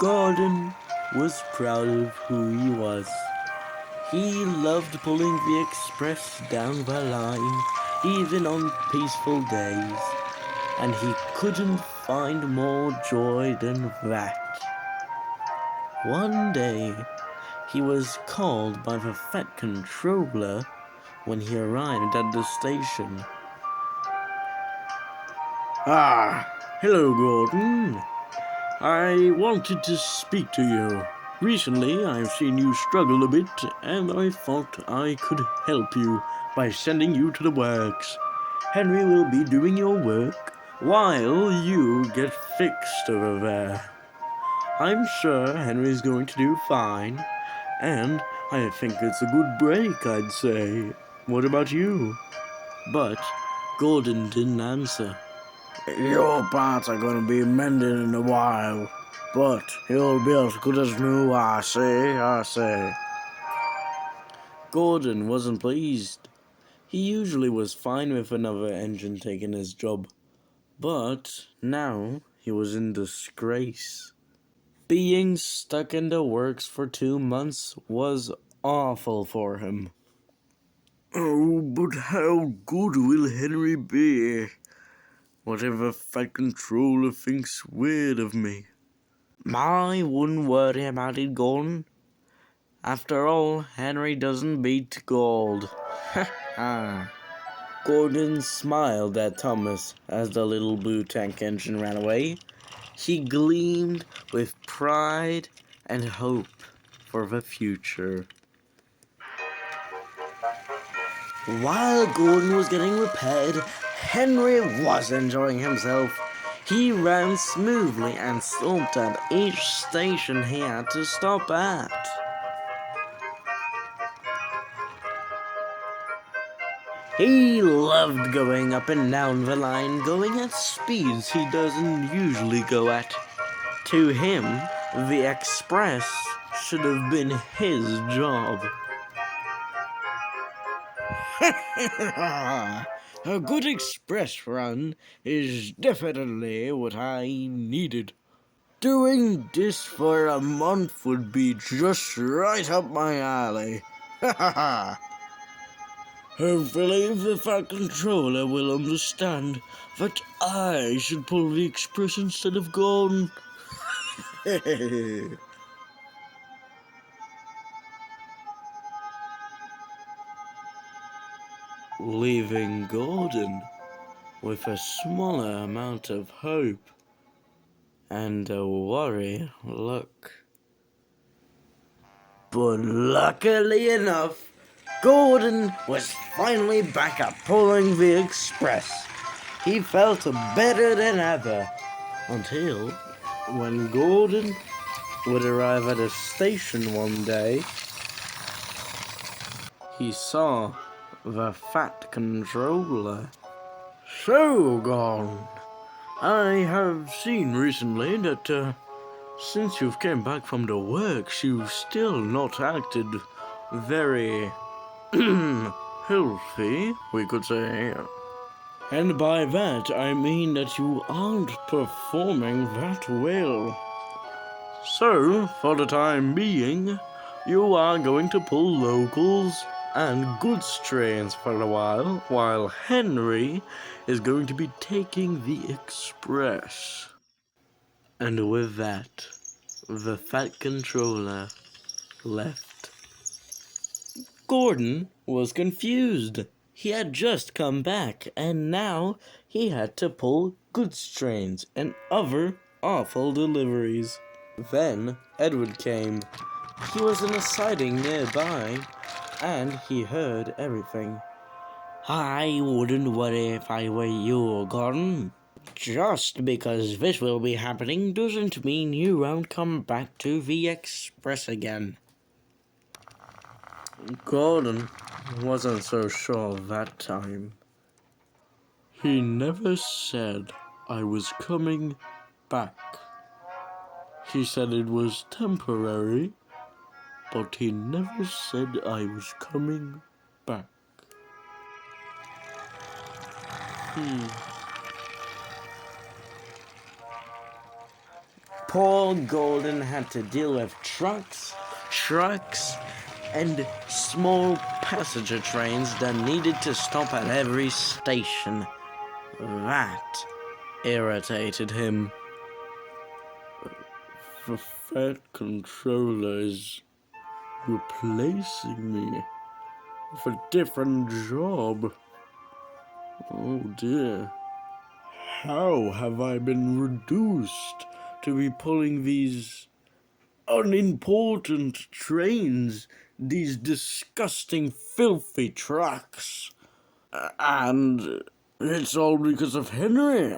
Gordon was proud of who he was. He loved pulling the express down the line, even on peaceful days, and he couldn't find more joy than that. One day, he was called by the Fat Controller when he arrived at the station. Hello, Gordon. I wanted to speak to you. Recently, I've seen you struggle a bit, and I thought I could help you by sending you to the works. Henry will be doing your work while you get fixed over there. I'm sure Henry's going to do fine, and I think it's a good break, I'd say. What about you? But Gordon didn't answer. Your parts are gonna be mended in a while, but he'll be as good as new, I say. Gordon wasn't pleased. He usually was fine with another engine taking his job, but now he was in disgrace. Being stuck in the works for 2 months was awful for him. Oh, but how good will Henry be? Whatever Fat Controller thinks weird of me. I wouldn't worry about it, Gordon. After all, Henry doesn't beat gold. Gordon smiled at Thomas as the little blue tank engine ran away. He gleamed with pride and hope for the future. While Gordon was getting repaired, Henry was enjoying himself. He ran smoothly and stopped at each station he had to stop at. He loved going up and down the line, going at speeds he doesn't usually go at. To him, the express should have been his job. A good express run is definitely what I needed. Doing this for a month would be just right up my alley. Hopefully the Fat Controller will understand that I should pull the express instead of Gordon. Leaving Gordon with a smaller amount of hope and a worried look. But luckily enough, Gordon was finally back at pulling the express. He felt better than ever, until when Gordon would arrive at a station one day, He saw the Fat Controller. So, Gordon, I have seen recently that since you've came back from the works, you've still not acted very healthy, we could say. And by that, I mean that you aren't performing that well. So, for the time being, you are going to pull locals and goods trains for a while Henry is going to be taking the express. And with that, the Fat Controller left. Gordon was confused. He had just come back, and now he had to pull goods trains and other awful deliveries. Then Edward came. He was in a siding nearby, and he heard everything. I wouldn't worry if I were you, Gordon. Just because this will be happening doesn't mean you won't come back to the express again. Gordon wasn't so sure that time. He never said I was coming back. He said it was temporary, but he never said I was coming back. Poor Gordon had to deal with trucks, and small passenger trains that needed to stop at every station. That irritated him. The Fat Controller is replacing me with a different job. Oh dear. How have I been reduced to be pulling these unimportant trains, these disgusting, filthy trucks? And it's all because of Henry.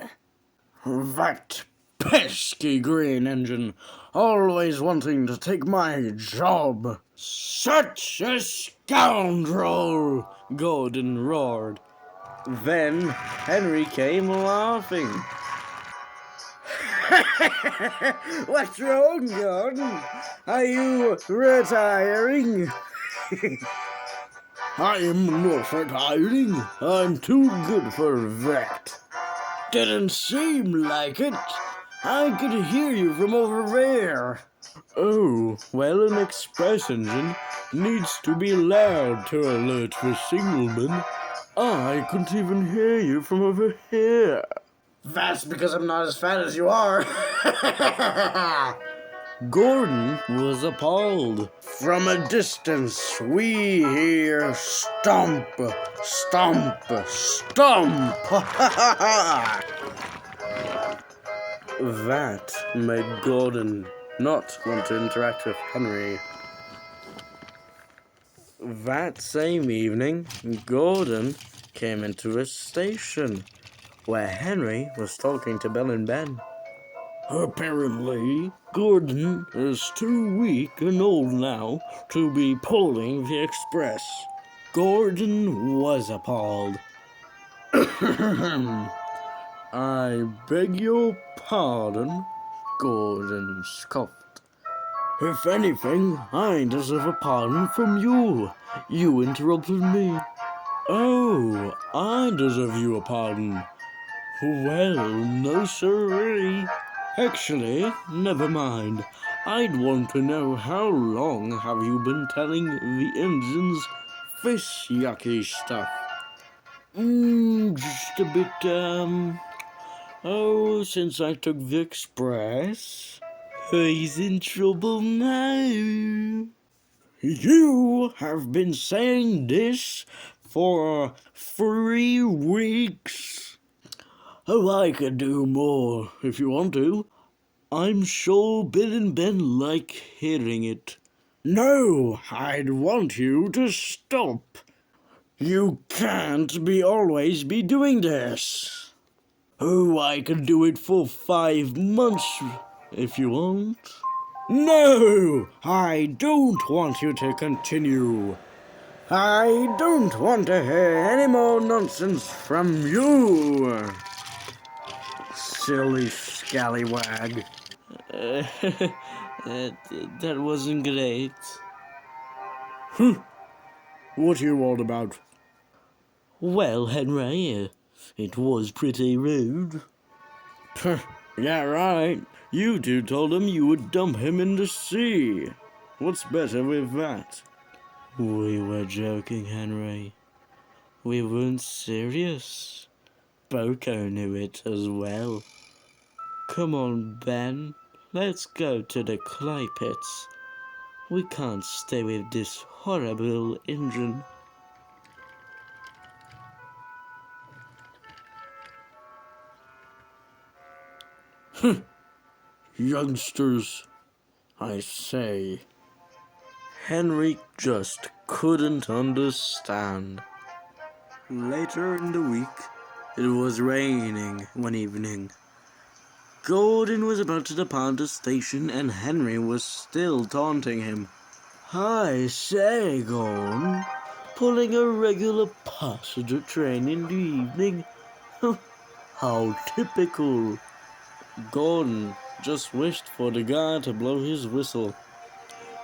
That pesky green engine, always wanting to take my job. Such a scoundrel! Gordon roared. Then Henry came laughing. What's wrong, Gordon? Are you retiring? I am not retiring. I'm too good for that. Didn't seem like it. I could hear you from over there. Oh, well, an express engine needs to be loud to alert the signalman. I couldn't even hear you from over here. That's because I'm not as fat as you are. Gordon was appalled. From a distance, we hear stomp, stomp, stomp. That made Gordon not want to interact with Henry. That same evening, Gordon came into a station where Henry was talking to Bill and Ben. Apparently, Gordon is too weak and old now to be pulling the express. Gordon was appalled. I beg your pardon, Gordon scoffed. If anything, I deserve a pardon from you. You interrupted me. Oh, I deserve you a pardon. Well, no sirree. Actually, never mind. I'd want to know how long have you been telling the engines this yucky stuff? Just a bit, oh, since I took the express. He's in trouble now. You have been saying this for 3 weeks. Oh, I could do more if you want to. I'm sure Bill and Ben like hearing it. No, I'd want you to stop. You can't always be doing this. Oh, I could do it for 5 months if you want. No, I don't want you to continue. I don't want to hear any more nonsense from you. Silly scallywag. That wasn't great. What are you all about? Well, Henry, it was pretty rude. Yeah, right. You two told him you would dump him in the sea. What's better with that? We were joking, Henry. We weren't serious. Boko knew it as well. Come on, Ben. Let's go to the clay pits. We can't stay with this horrible engine. Youngsters, I say. Henry just couldn't understand. Later in the week, it was raining one evening. Gordon was about to depart the station and Henry was still taunting him. I say, Gordon, pulling a regular passenger train in the evening? How typical. Gordon just wished for the guy to blow his whistle.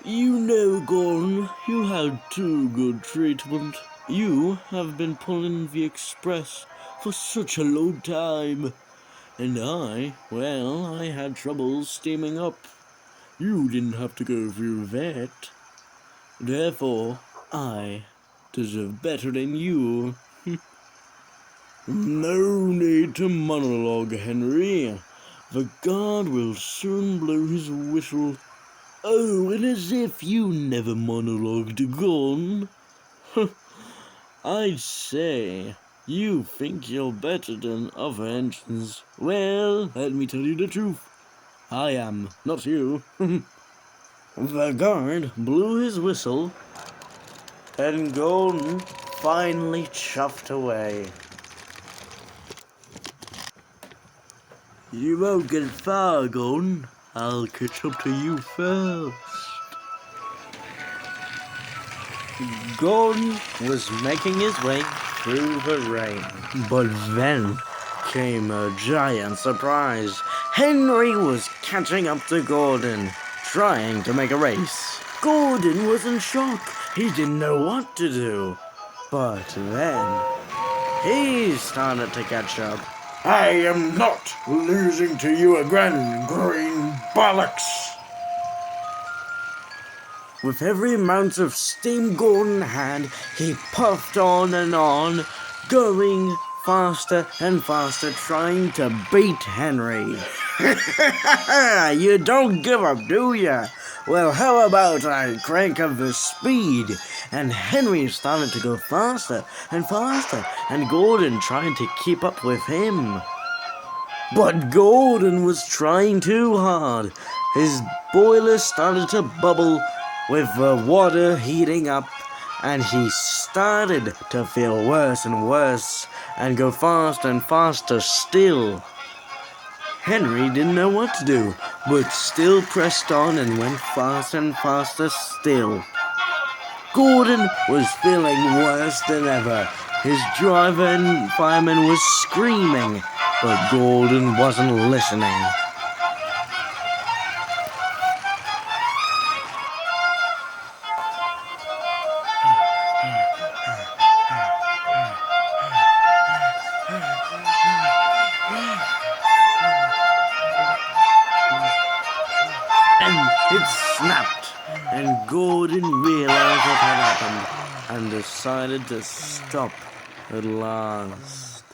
You know, Gordon, you had too good treatment. You have been pulling the express for such a long time. And I had trouble steaming up. You didn't have to go through that. Therefore, I deserve better than you. No need to monologue, Henry. The guard will soon blow his whistle. Oh, and as if you never monologued, Gordon. I'd say, you think you're better than other engines. Well, let me tell you the truth. I am, not you. The guard blew his whistle, and Gordon finally chuffed away. You won't get far, Gordon. I'll catch up to you first. Gordon was making his way through the rain. But then came a giant surprise. Henry was catching up to Gordon, trying to make a race. Gordon was in shock. He didn't know what to do. But then he started to catch up. I am not losing to you again, green bollocks. With every ounce of steam Gordon had, he puffed on, going faster and faster, trying to beat Henry. You don't give up, do ya? Well, how about I crank up the speed? And Henry started to go faster and faster, and Gordon tried to keep up with him. But Gordon was trying too hard. His boiler started to bubble with the water heating up, and he started to feel worse and worse and go faster and faster still. Henry didn't know what to do, but still pressed on and went faster and faster still. Gordon was feeling worse than ever. His driver and fireman was screaming, but Gordon wasn't listening. And it snapped, and Gordon realized what had happened and decided to stop at last.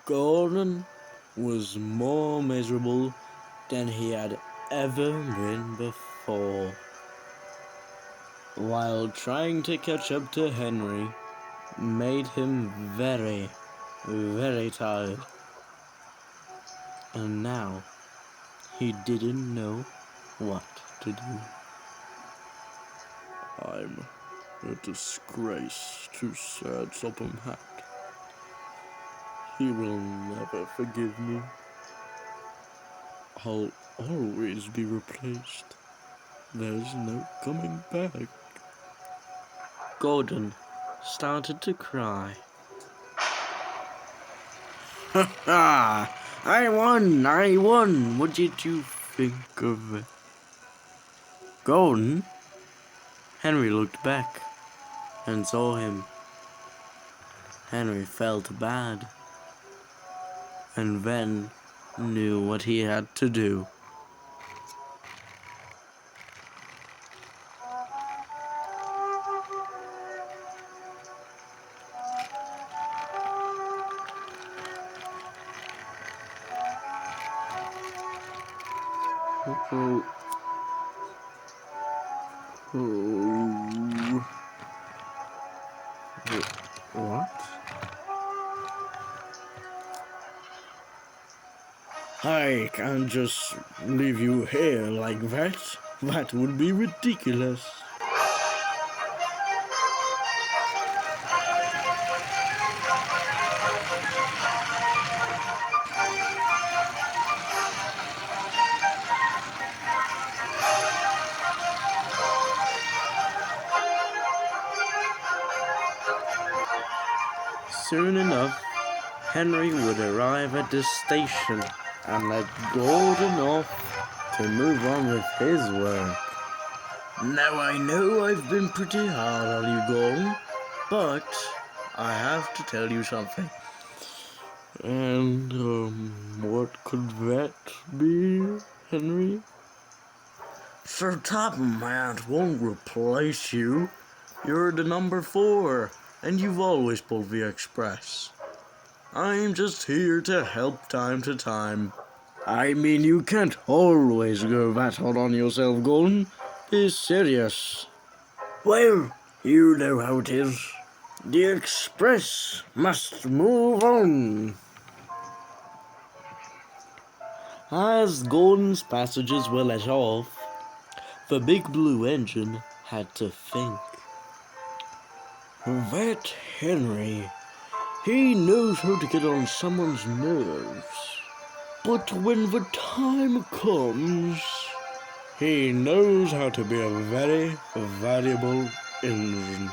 Gordon was more miserable than he had ever been before. While trying to catch up to Henry made him very, very tired. And now he didn't know what to do. I'm a disgrace to Sir Topham Hatt. He will never forgive me. I'll always be replaced. There's no coming back. Gordon started to cry. Ha ha! I won! What did you think of it? Gordon? Henry looked back and saw him. Henry felt bad and then knew what he had to do. What? I can't just leave you here like that. That would be ridiculous. Soon enough, Henry would arrive at the station and let Gordon off to move on with his work. Now I know I've been pretty hard on you, Gordon, but I have to tell you something. And, what could that be, Henry? Sir Topham Hatt won't replace you. You're the number 4, and you've always pulled the express. I'm just here to help time to time. I mean, you can't always go that hard on yourself, Gordon. Be serious. Well, you know how it is. The express must move on. As Gordon's passengers were let off, the big blue engine had to think. That Henry, he knows how to get on someone's nerves. But when the time comes, he knows how to be a very valuable engine.